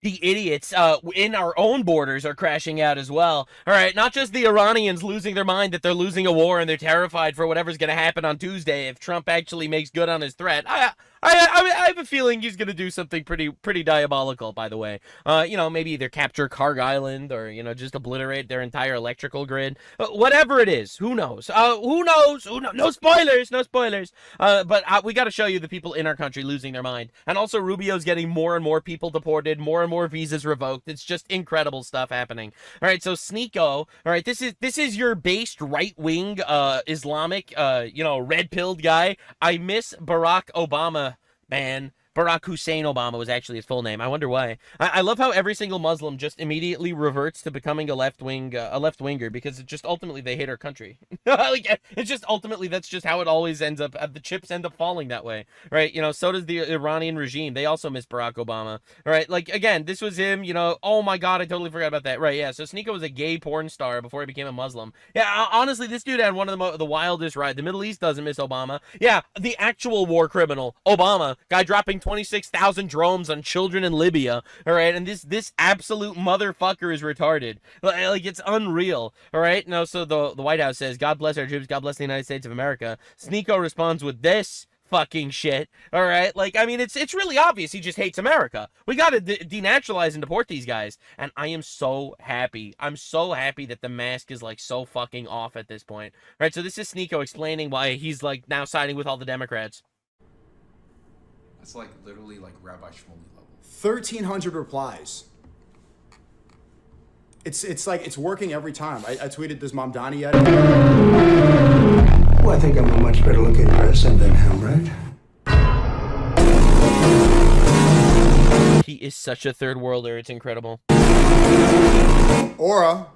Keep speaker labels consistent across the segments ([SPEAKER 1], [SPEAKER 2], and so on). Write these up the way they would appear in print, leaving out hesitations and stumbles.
[SPEAKER 1] The idiots in our own borders are crashing out as well. All right, not just the Iranians losing their mind that they're losing a war and they're terrified for whatever's going to happen on Tuesday if Trump actually makes good on his threat. I have a feeling he's going to do something pretty diabolical, by the way. Maybe either capture Karg Island or, just obliterate their entire electrical grid. Whatever it is, who knows? Who knows? No spoilers, no spoilers. But we got to show you the people in our country losing their mind. And also Rubio's getting more and more people deported, more and more visas revoked. It's just incredible stuff happening. All right, so Sneeko, all right, this is your based right-wing Islamic, red-pilled guy. I miss Barack Obama, man. Barack Hussein Obama was actually his full name. I wonder why. I love how every single Muslim just immediately reverts to becoming a left-winger because it just ultimately they hate our country. It's just ultimately that's just how it always ends up. The chips end up falling that way, right? So does the Iranian regime. They also miss Barack Obama. All right, again, this was him. Oh my God, I totally forgot about that. Right, yeah. So Sneeko was a gay porn star before he became a Muslim. Yeah, honestly, this dude had one of the wildest rides. The Middle East doesn't miss Obama. Yeah, the actual war criminal, Obama, guy dropping 26,000 drones on children in Libya, all right, and this absolute motherfucker is retarded. It's unreal, all right? No, so the White House says, God bless our troops, God bless the United States of America. Sneeko responds with this fucking shit, all right? It's really obvious he just hates America. We gotta denaturalize and deport these guys, and I am so happy. I'm so happy that the mask is, so fucking off at this point. All right, so this is Sneeko explaining why he's, now siding with all the Democrats.
[SPEAKER 2] That's literally Rabbi Shmuley level.
[SPEAKER 3] 1,300 replies. It's working every time. I tweeted, does Mamdani yet?
[SPEAKER 4] Well, I think I'm a much better looking person than him, right?
[SPEAKER 1] He is such a third worlder. It's incredible.
[SPEAKER 3] Aura.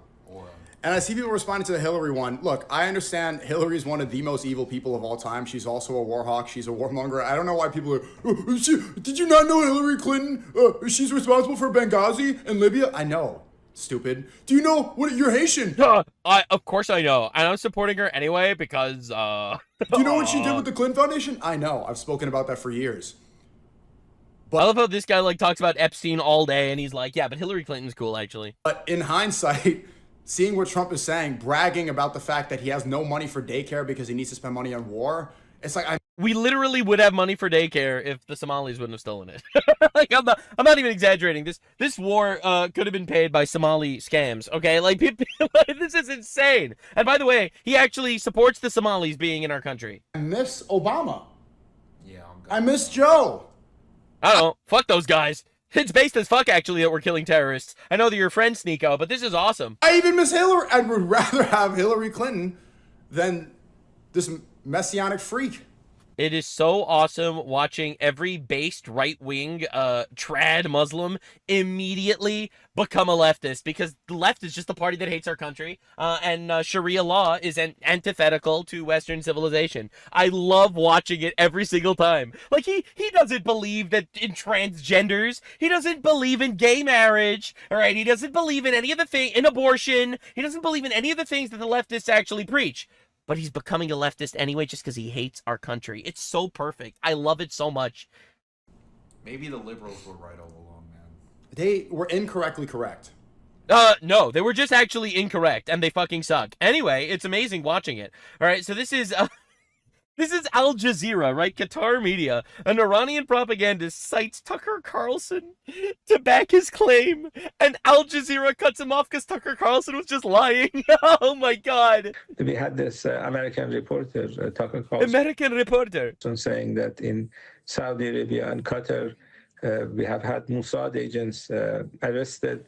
[SPEAKER 3] And I see people responding to the Hillary one. Look, I understand Hillary is one of the most evil people of all time. She's also a war hawk. She's a warmonger. I don't know why people are, did you not know Hillary Clinton? She's responsible for Benghazi and Libya? I know, stupid. Do you know you're Haitian?
[SPEAKER 1] Of course I know. And I'm supporting her anyway because,
[SPEAKER 3] Do you know what she did with the Clinton Foundation? I know. I've spoken about that for years.
[SPEAKER 1] But I love how this guy, talks about Epstein all day, and he's like, yeah, but Hillary Clinton's cool, actually.
[SPEAKER 3] But in hindsight, seeing what Trump is saying, bragging about the fact that he has no money for daycare because he needs to spend money on war, it's
[SPEAKER 1] we literally would have money for daycare if the Somalis wouldn't have stolen it. I'm not even exaggerating. This war could have been paid by Somali scams. Okay, this is insane. And by the way, he actually supports the Somalis being in our country.
[SPEAKER 3] I miss Obama.
[SPEAKER 2] Yeah,
[SPEAKER 3] I miss Joe.
[SPEAKER 1] I don't know. Fuck those guys. It's based as fuck, actually, that we're killing terrorists. I know that you're friend, Sneeko, but this is awesome.
[SPEAKER 3] I even miss Hillary. I would rather have Hillary Clinton than this messianic freak.
[SPEAKER 1] It is so awesome watching every based right-wing trad Muslim immediately become a leftist, because the left is just the party that hates our country, and Sharia law is antithetical to Western civilization. I love watching it every single time. He doesn't believe that in transgenders. He doesn't believe in gay marriage. All right, he doesn't believe in any of the in abortion. He doesn't believe in any of the things that the leftists actually preach. But he's becoming a leftist anyway just because he hates our country. It's so perfect. I love it so much.
[SPEAKER 2] Maybe the liberals were right all along, man.
[SPEAKER 3] They were incorrectly correct.
[SPEAKER 1] No, they were just actually incorrect, and they fucking suck. Anyway, it's amazing watching it. All right, so this is Al Jazeera, right? Qatar media. An Iranian propagandist cites Tucker Carlson to back his claim, and Al Jazeera cuts him off because Tucker Carlson was just lying. Oh my God.
[SPEAKER 5] We had this American reporter, Tucker Carlson.
[SPEAKER 1] American reporter.
[SPEAKER 5] Saying that in Saudi Arabia and Qatar, we have had Mossad agents arrested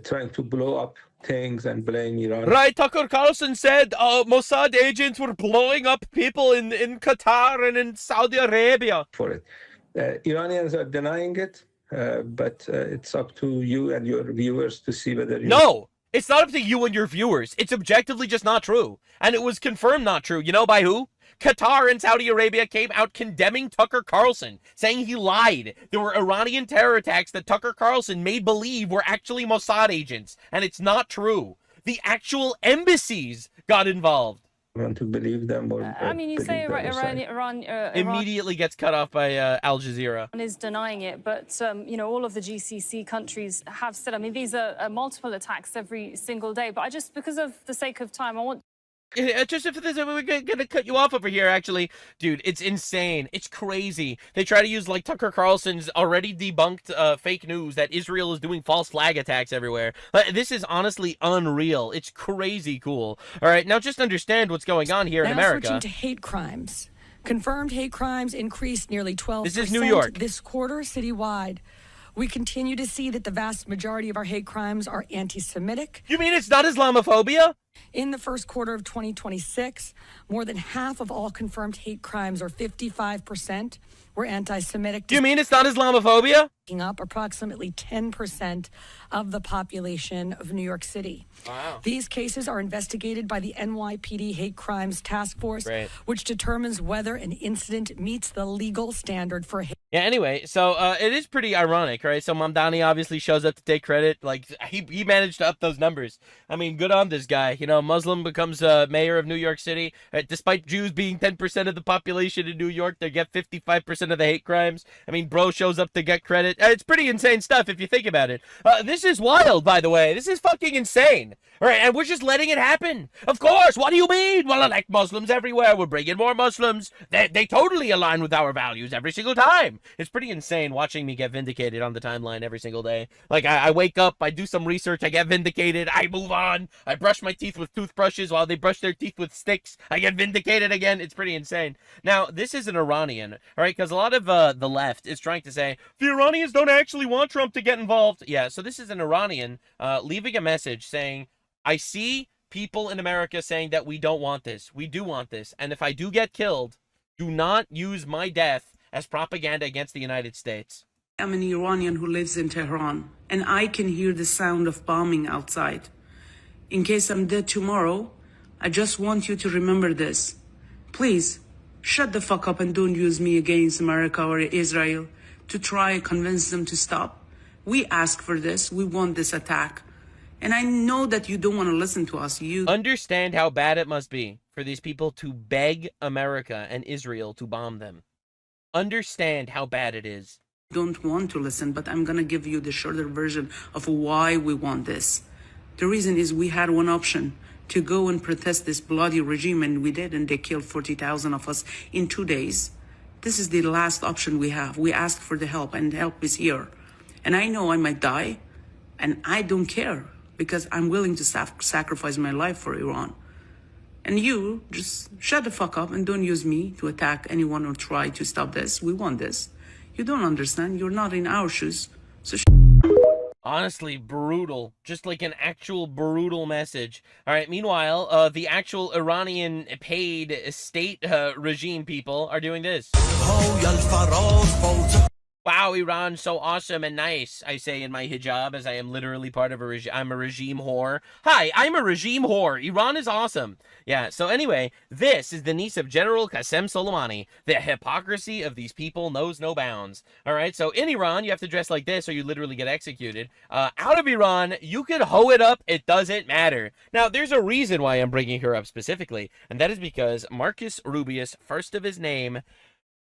[SPEAKER 5] trying to blow up things and blame Iran.
[SPEAKER 1] Right, Tucker Carlson said Mossad agents were blowing up people in Qatar and in Saudi Arabia.
[SPEAKER 5] For it. Iranians are denying it, but it's up to you and your viewers to see whether you...
[SPEAKER 1] No, it's not up to you and your viewers. It's objectively just not true. And it was confirmed not true. You know by who? Qatar and Saudi Arabia came out condemning Tucker Carlson, saying he lied. There were Iranian terror attacks that Tucker Carlson made believe were actually Mossad agents, and it's not true. The actual embassies got involved.
[SPEAKER 5] want to believe them or
[SPEAKER 6] I mean, you
[SPEAKER 5] believe
[SPEAKER 6] say
[SPEAKER 5] the other side.
[SPEAKER 6] Iran
[SPEAKER 1] Immediately gets cut off by Al Jazeera.
[SPEAKER 6] is denying it, but you know, all of the GCC countries have said. I mean, these are multiple attacks every single day. But I just, because of the sake of time, I want.
[SPEAKER 1] Just if this, we're gonna cut you off over here, actually. Dude, it's insane. It's crazy. They try to use, like, Tucker Carlson's already debunked fake news that Israel is doing false flag attacks everywhere. This is honestly unreal. It's crazy cool. All right, now just understand what's going on here in America.
[SPEAKER 7] Switching to hate crimes. Confirmed hate crimes increased nearly 12%
[SPEAKER 1] This is New York.
[SPEAKER 7] this quarter citywide. We continue to see that the vast majority of our hate crimes are anti-Semitic.
[SPEAKER 1] You mean it's not Islamophobia?
[SPEAKER 7] In the first quarter of 2026, more than half of all confirmed hate crimes, or 55%, were anti-Semitic.
[SPEAKER 1] Do you mean it's not Islamophobia?
[SPEAKER 7] Up approximately 10% of the population of New York City.
[SPEAKER 1] Wow.
[SPEAKER 7] These cases are investigated by the NYPD Hate Crimes Task Force,
[SPEAKER 1] Great.
[SPEAKER 7] which determines whether an incident meets the legal standard for hate.
[SPEAKER 1] Yeah, anyway, so it is pretty ironic, right? So Mamdani obviously shows up to take credit. Like, he managed to up those numbers. I mean, good on this guy. You know, Muslim becomes mayor of New York City. Despite Jews being 10% of the population in New York, they get 55% of the hate crimes. I mean, bro shows up to get credit. It's pretty insane stuff if you think about it. This is wild, by the way. This is fucking insane. All right, and we're just letting it happen. Of course, what do you mean? Well, like Muslims everywhere. We're bringing more Muslims. They totally align with our values every single time. It's pretty insane watching me get vindicated on the timeline every single day. Like, I wake up, I do some research, I get vindicated, I move on. I brush my teeth with toothbrushes while they brush their teeth with sticks. I get vindicated again. It's pretty insane. Now, this is an Iranian, all right? Because a lot of the left is trying to say, the Iranians don't actually want Trump to get involved. Yeah, so this is an Iranian leaving a message saying, I see people in America saying that we don't want this. We do want this. And if I do get killed, do not use my death as propaganda against the United States.
[SPEAKER 8] I'm an Iranian who lives in Tehran, and I can hear the sound of bombing outside. In case I'm dead tomorrow, I just want you to remember this. Please, shut the fuck up and don't use me against America or Israel to try and convince them to stop. We ask for this. We want this attack. And I know that you don't want to listen to us. You
[SPEAKER 1] understand how bad it must be for these people to beg America and Israel to bomb them. Understand how bad it is.
[SPEAKER 8] Don't want to listen, but I'm going to give you the shorter version of why we want this. The reason is we had one option, to go and protest this bloody regime, and we did, and they killed 40,000 of us in 2 days. This is the last option we have. We asked for the help, and help is here. And I know I might die, and I don't care, because I'm willing to sacrifice my life for Iran. And you just shut the fuck up and don't use me to attack anyone or try to stop this. We want this. You don't understand. You're not in our shoes. So
[SPEAKER 1] honestly, brutal. Just like an actual brutal message. All right, meanwhile, the actual Iranian paid state regime people are doing this. Wow, Iran, so awesome and nice, I say in my hijab, as I am literally part of a regime. I'm a regime whore. Hi, I'm a regime whore. Iran is awesome. Yeah, so anyway, this is the niece of General Qasem Soleimani. The hypocrisy of these people knows no bounds. All right, so in Iran, you have to dress like this or you literally get executed. Out of Iran, you could hoe it up. It doesn't matter. Now, there's a reason why I'm bringing her up specifically, and that is because Marcus Rubius, first of his name,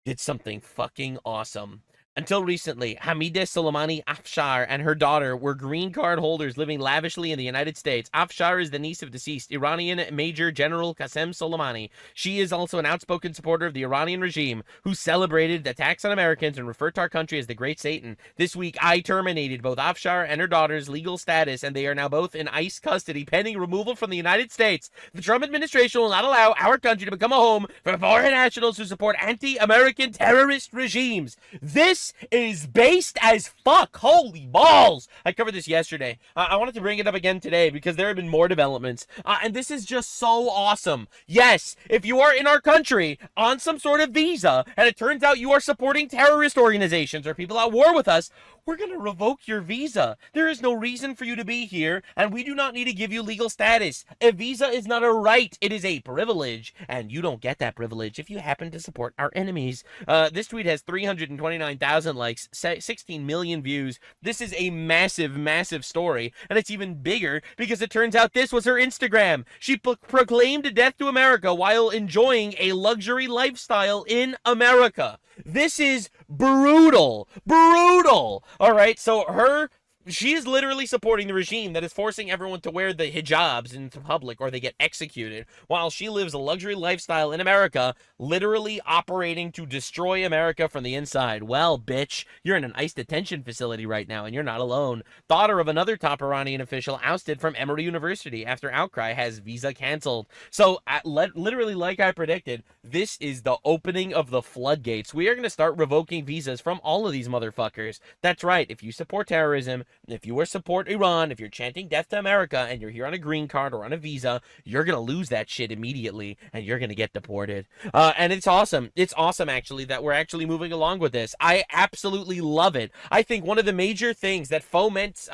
[SPEAKER 1] did something fucking awesome. Until recently, Hamideh Soleimani Afshar and her daughter were green card holders living lavishly in the United States. Afshar is the niece of deceased Iranian Major General Qasem Soleimani. She is also an outspoken supporter of the Iranian regime who celebrated attacks on Americans and referred to our country as the Great Satan. This week, I terminated both Afshar and her daughter's legal status, and they are now both in ICE custody pending removal from the United States. The Trump administration will not allow our country to become a home for foreign nationals who support anti-American terrorist regimes. This is based as fuck. Holy balls. I covered this yesterday. I wanted to bring it up again today because there have been more developments. And this is just so awesome. Yes, if you are in our country on some sort of visa and it turns out you are supporting terrorist organizations or people at war with us, we're we're going to revoke your visa. There is no reason for you to be here, and we do not need to give you legal status. A visa is not a right. It is a privilege, and you don't get that privilege if you happen to support our enemies. This tweet has 329,000 likes, 16 million views. This is a massive, massive story, and it's even bigger because it turns out this was her Instagram. She proclaimed death to America while enjoying a luxury lifestyle in America. This is brutal. Brutal. All right, so she is literally supporting the regime that is forcing everyone to wear the hijabs in public or they get executed, while she lives a luxury lifestyle in America, literally operating to destroy America from the inside. Well, bitch, you're in an ICE detention facility right now, and you're not alone. Daughter of another top Iranian official ousted from Emory University after outcry has visa canceled. So, literally, like I predicted, this is the opening of the floodgates. We are going to start revoking visas from all of these motherfuckers. That's right. If you support terrorism, if you support Iran, if you're chanting death to America, and you're here on a green card or on a visa, you're going to lose that shit immediately, and you're going to get deported. And it's awesome. It's awesome, actually, that we're actually moving along with this. I absolutely love it. I think one of the major things that foments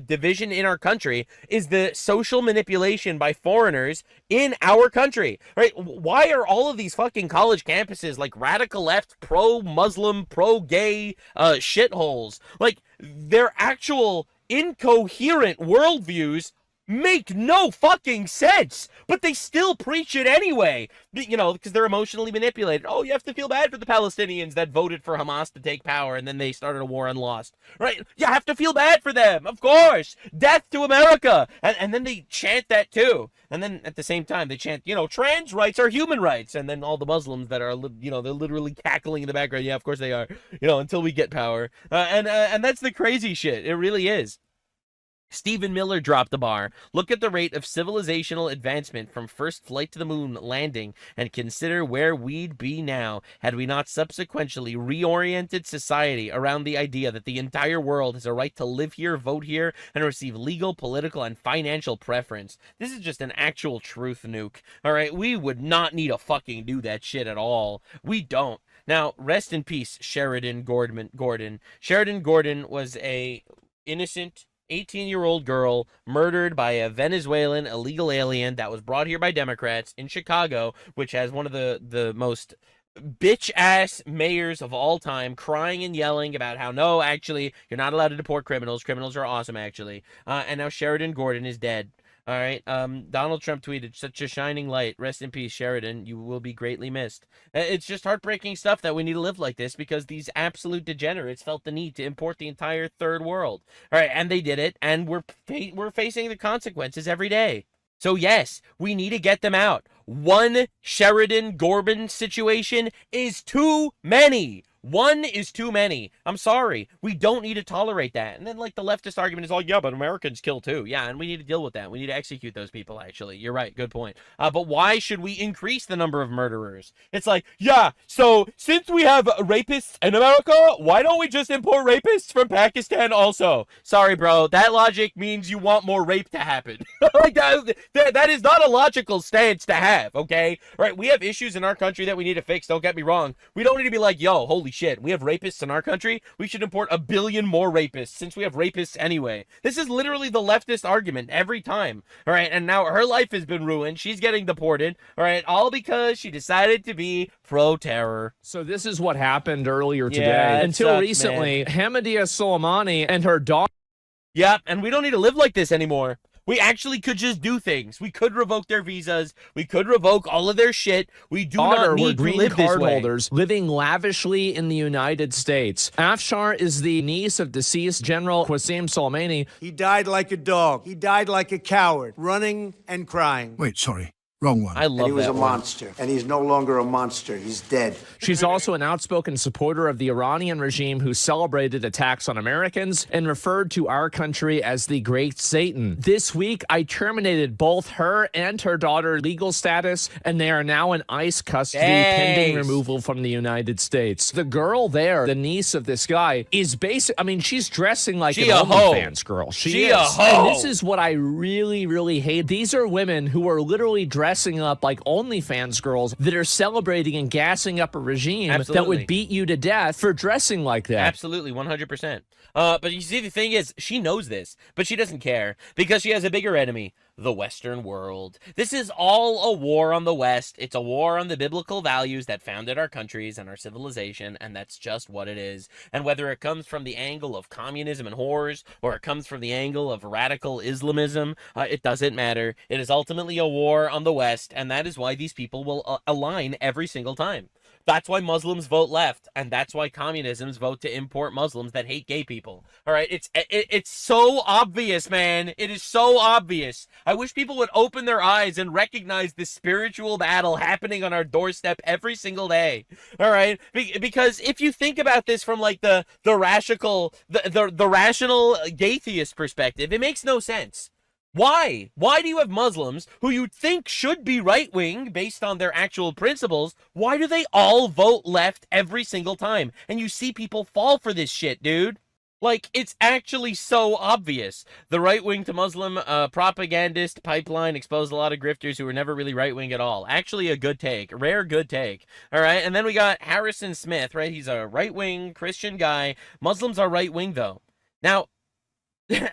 [SPEAKER 1] division in our country is the social manipulation by foreigners in our country, right? Why are all of these fucking college campuses like radical left, pro-Muslim, pro-gay shitholes? Like, their actual incoherent worldviews make no fucking sense, but they still preach it anyway, you know, because they're emotionally manipulated. Oh, you have to feel bad for the Palestinians that voted for Hamas to take power, and then they started a war and lost, right? You have to feel bad for them, of course. Death to America. And then they chant that too. And then at the same time, they chant, you know, trans rights are human rights. And then all the Muslims that are, you know, they're literally cackling in the background. Yeah, of course they are, you know, until we get power. And that's the crazy shit. It really is. Stephen Miller dropped the bar. Look at the rate of civilizational advancement from first flight to the moon landing and consider where we'd be now had we not subsequently reoriented society around the idea that the entire world has a right to live here, vote here, and receive legal, political, and financial preference. This is just an actual truth nuke. All right, we would not need to fucking do that shit at all. We don't. Now, rest in peace, Sheridan Gordon. Sheridan Gordon was a innocent 18-year-old girl murdered by a Venezuelan illegal alien that was brought here by Democrats in Chicago, which has one of the most bitch-ass mayors of all time, crying and yelling about how, no, actually, you're not allowed to deport criminals. Criminals are awesome, actually. And now Sheridan Gordon is dead. All right. Donald Trump tweeted, such a shining light. Rest in peace, Sheridan. You will be greatly missed. It's just heartbreaking stuff that we need to live like this because these absolute degenerates felt the need to import the entire third world. All right. And they did it. And we're facing the consequences every day. So, yes, we need to get them out. One Sheridan Gordon situation is too many. One is too many. I'm sorry. We don't need to tolerate that. And then, like, the leftist argument is all, yeah, but Americans kill too. Yeah, and we need to deal with that. We need to execute those people, actually. You're right. Good point. But why should we increase the number of murderers? It's like, yeah, so since we have rapists in America, why don't we just import rapists from Pakistan also? Sorry, bro. That logic means you want more rape to happen. Like, that is not a logical stance to have, okay? Right? We have issues in our country that we need to fix. Don't get me wrong. We don't need to be like, yo, holy shit, we have rapists in our country. We should import 1 billion more rapists since we have rapists anyway. This is literally the leftist argument every time. All right, and now her life has been ruined. She's getting deported. All right, all because she decided to be pro-terror.
[SPEAKER 9] So this is what happened earlier today.
[SPEAKER 1] Yeah,
[SPEAKER 9] Until recently, Hamadia Soleimani and her daughter.
[SPEAKER 1] Yep, and we don't need to live like this anymore. We actually could just do things. We could revoke their visas. We could revoke all of their shit. We do not need to live this way.
[SPEAKER 9] Holders living lavishly in the United States. Afshar is the niece of deceased General Qasem Soleimani.
[SPEAKER 10] He died like a dog. He died like a coward, running and crying.
[SPEAKER 4] Wait, sorry. Wrong one.
[SPEAKER 1] I love that.
[SPEAKER 10] And he was a
[SPEAKER 1] one.
[SPEAKER 10] monster. And he's no longer a monster. He's dead.
[SPEAKER 9] She's also an outspoken supporter of the Iranian regime who celebrated attacks on Americans and referred to our country as the Great Satan. This week, I terminated both her and her daughter's legal status, and they are now in ICE custody pending removal from the United States. The girl there, the niece of this guy, is basic. I mean, she's dressing like an OnlyFans girl. She is.
[SPEAKER 1] A hoe.
[SPEAKER 9] And this is what I really, really hate. These are women who are literally dressing dressing up like OnlyFans girls that are celebrating and gassing up a regime that
[SPEAKER 1] Absolutely.
[SPEAKER 9] would beat you to death for dressing like that.
[SPEAKER 1] Absolutely, 100%. But you see, the thing is, she knows this, but she doesn't care because she has a bigger enemy, the Western world. This is all a war on the West. It's a war on the biblical values that founded our countries and our civilization, and that's just what it is. And whether it comes from the angle of communism and whores, or it comes from the angle of radical Islamism, it doesn't matter. It is ultimately a war on the West, and that is why these people will align every single time. That's why Muslims vote left, and that's why communisms vote to import Muslims that hate gay people. All right, it's so obvious, man. It is so obvious. I wish people would open their eyes and recognize this spiritual battle happening on our doorstep every single day. All right, because if you think about this from like the rational gaytheist perspective, it makes no sense. Why? Why do you have Muslims who you think should be right-wing based on their actual principles? Why do they all vote left every single time? And you see people fall for this shit, dude. Like, it's actually so obvious. The right-wing to Muslim propagandist pipeline exposed a lot of grifters who were never really right-wing at all. Actually, a good take. Rare good take. All right, and then we got Harrison Smith, right? He's a right-wing Christian guy. Muslims are right-wing, though. Now,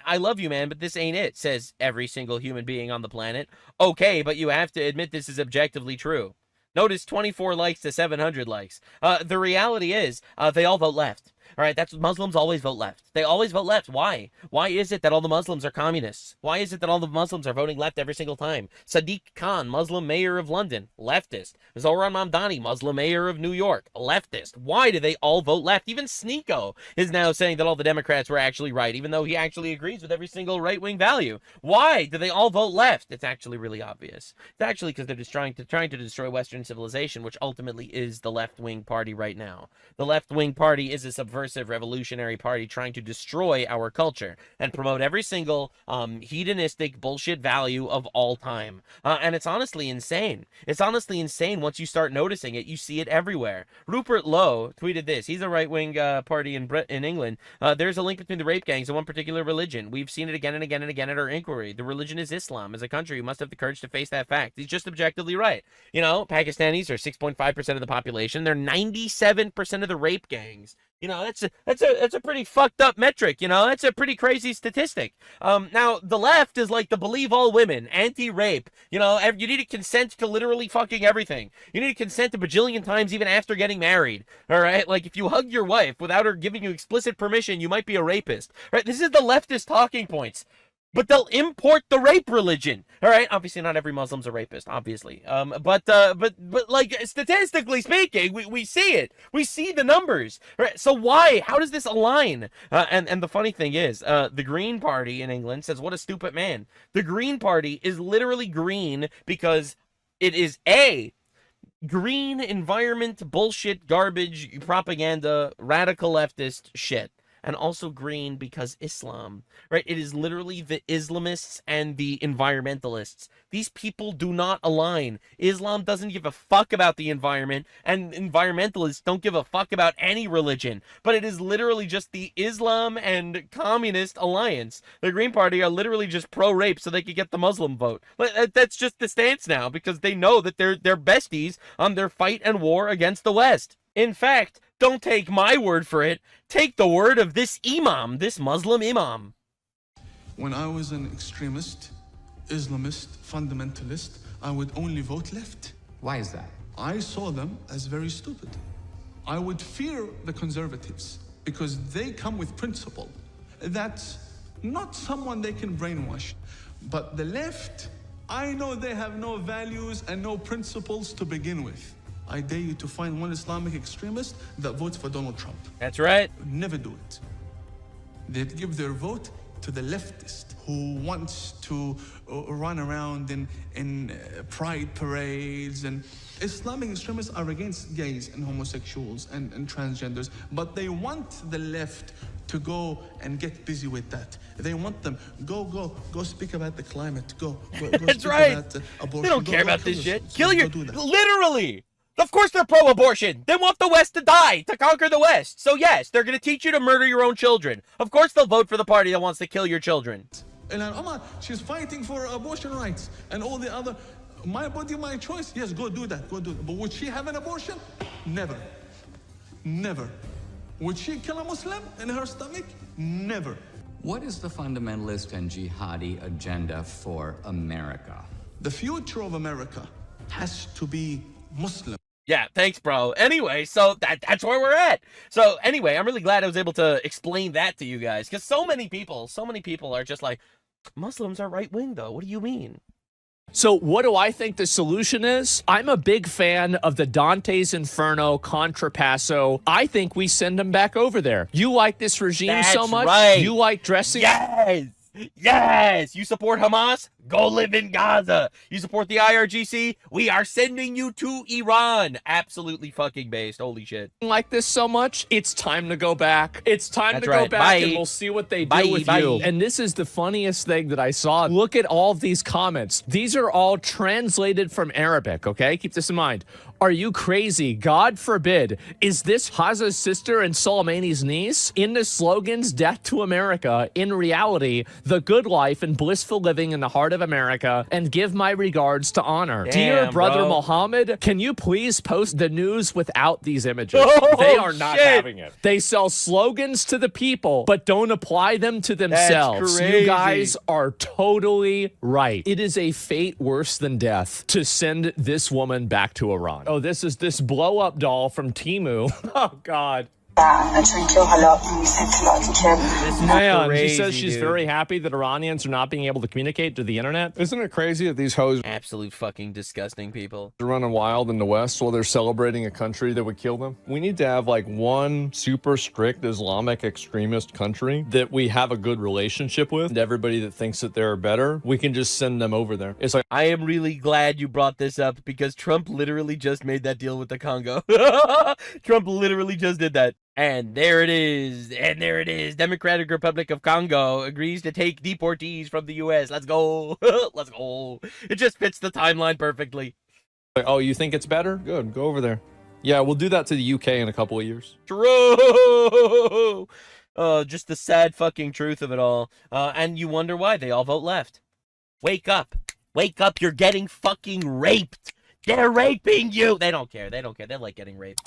[SPEAKER 1] I love you, man, but this ain't it, says every single human being on the planet. Okay, but you have to admit this is objectively true. Notice 24 likes to 700 likes. The reality is, they all vote left. All right, that's Muslims always vote left. They always vote left. Why? Why is it that all the Muslims are communists? Why is it that all the Muslims are voting left every single time? Sadiq Khan, Muslim mayor of London, leftist. Zohran Mamdani, Muslim mayor of New York, leftist. Why do they all vote left? Even Sneeko is now saying that all the Democrats were actually right, even though he actually agrees with every single right-wing value. Why do they all vote left? It's actually really obvious. It's actually because they're just trying to destroy Western civilization, which ultimately is the left-wing party right now. The left-wing party is a subversive revolutionary party trying to destroy our culture and promote every single hedonistic bullshit value of all time. And it's honestly insane. It's honestly insane once you start noticing it. You see it everywhere. Rupert Lowe tweeted this. He's a right-wing party in England. There's a link between the rape gangs and one particular religion. We've seen it again and again and again at our inquiry. The religion is Islam. As a country, we must have the courage to face that fact. He's just objectively right. You know, Pakistanis are 6.5% of the population. They're 97% of the rape gangs. You know, that's a pretty fucked up metric. You know, that's a pretty crazy statistic. Now the left is like the believe all women, anti-rape. You know, you need to consent to literally fucking everything. You need to consent a bajillion times even after getting married. All right, like if you hug your wife without her giving you explicit permission, you might be a rapist. All right, this is the leftist talking points. But they'll import the rape religion. All right, obviously not every Muslim's a rapist, obviously. But like statistically speaking, we see it. We see the numbers. All right, so why? How does this align? And the funny thing is, the Green Party in England says, "What a stupid man." The Green Party is literally green because it is a green environment bullshit, garbage, propaganda, radical leftist shit. And also green because Islam, right? It is literally the Islamists and the environmentalists. These people do not align. Islam doesn't give a fuck about the environment, and environmentalists don't give a fuck about any religion. But it is literally just the Islam and communist alliance. The Green Party are literally just pro-rape so they could get the Muslim vote. That's just the stance now, because they know that they're besties on their fight and war against the West. In fact, don't take my word for it. Take the word of this imam, this Muslim imam.
[SPEAKER 11] When I was an extremist, Islamist, fundamentalist, I would only vote left.
[SPEAKER 12] Why is that?
[SPEAKER 11] I saw them as very stupid. I would fear the conservatives because they come with principle. That's not someone they can brainwash. But the left, I know they have no values and no principles to begin with. I dare you to find one Islamic extremist that votes for Donald Trump.
[SPEAKER 1] That's right.
[SPEAKER 11] Never do it. They'd give their vote to the leftist who wants to run around in pride parades. And Islamic extremists are against gays and homosexuals and transgenders, but they want the left to go and get busy with that. They want them, go speak about the climate, go
[SPEAKER 1] That's
[SPEAKER 11] speak
[SPEAKER 1] right.
[SPEAKER 11] about abortion.
[SPEAKER 1] They don't care about this shit. Kill your,
[SPEAKER 11] do that.
[SPEAKER 1] literally. Of course they're pro-abortion. They want the West to die, to conquer the West. So yes, they're going to teach you to murder your own children. Of course they'll vote for the party that wants to kill your children.
[SPEAKER 11] Ilhan Omar, she's fighting for abortion rights, and all the other My body, my choice. Yes, go do that. Go do that. But would she have an abortion? Never. Never. Would she kill a Muslim in her stomach? Never.
[SPEAKER 12] What is the fundamentalist and jihadi agenda for America?
[SPEAKER 11] The future of America has to be Muslim.
[SPEAKER 1] Yeah, thanks, bro. Anyway, so that's where we're at. So anyway, I'm really glad I was able to explain that to you guys, because so many people are just like, Muslims are right-wing, though. What do you mean?
[SPEAKER 9] So what do I think the solution is? I'm a big fan of the Dante's Inferno Contrapasso. I think we send them back over there. You like this regime so much?
[SPEAKER 1] Right.
[SPEAKER 9] You like dressing?
[SPEAKER 1] Yes! Yes! You support Hamas? Go live in Gaza. You support the IRGC? We are sending you to Iran. Absolutely fucking based. Holy shit.
[SPEAKER 9] Like this so much? It's time to go back. It's time
[SPEAKER 1] That's
[SPEAKER 9] to
[SPEAKER 1] right.
[SPEAKER 9] go back,
[SPEAKER 1] Bye.
[SPEAKER 9] and we'll see what they
[SPEAKER 1] Bye.
[SPEAKER 9] do with
[SPEAKER 1] Bye.
[SPEAKER 9] you. And this is the funniest thing that I saw. Look at all of these comments. These are all translated from Arabic, okay? Keep this in mind. Are you crazy? God forbid. Is this Haza's sister and Soleimani's niece? In the slogans, death to America, in reality, the good life and blissful living in the heart of America, and give my regards to honor.
[SPEAKER 1] Damn,
[SPEAKER 9] Dear brother
[SPEAKER 1] bro.
[SPEAKER 9] Mohammed, can you please post the news without these images?
[SPEAKER 1] Oh,
[SPEAKER 9] They are not
[SPEAKER 1] shit.
[SPEAKER 9] having it. They sell slogans to the people, but don't apply them to themselves.
[SPEAKER 1] crazy.
[SPEAKER 9] You guys are totally right. It is a fate worse than death to send this woman back to Iran. Oh, this is this blow-up doll from Temu. Oh, God.
[SPEAKER 1] This is
[SPEAKER 9] Man,
[SPEAKER 1] crazy,
[SPEAKER 9] she says she's
[SPEAKER 1] dude.
[SPEAKER 9] very happy that Iranians are not being able to communicate to the internet. Isn't it crazy that these hoes
[SPEAKER 1] Absolute fucking disgusting people.
[SPEAKER 13] are running wild in the West while they're celebrating a country that would kill them? We need to have like one super strict Islamic extremist country that we have a good relationship with. And everybody that thinks that they're better, we can just send them over there. It's like,
[SPEAKER 1] I am really glad you brought this up, because Trump literally just made that deal with the Congo. Trump literally just did that. And there it is. And there it is. Democratic Republic of Congo agrees to take deportees from the U.S. Let's go. Let's go. It just fits the timeline perfectly.
[SPEAKER 13] oh, you think it's better? Good, go over there. Yeah, we'll do that to the UK in a couple of years.
[SPEAKER 1] True. Just the sad fucking truth of it all. And you wonder why they all vote left. Wake up. Wake up. You're getting fucking raped. They're raping you. They don't care. They don't care. They like getting raped.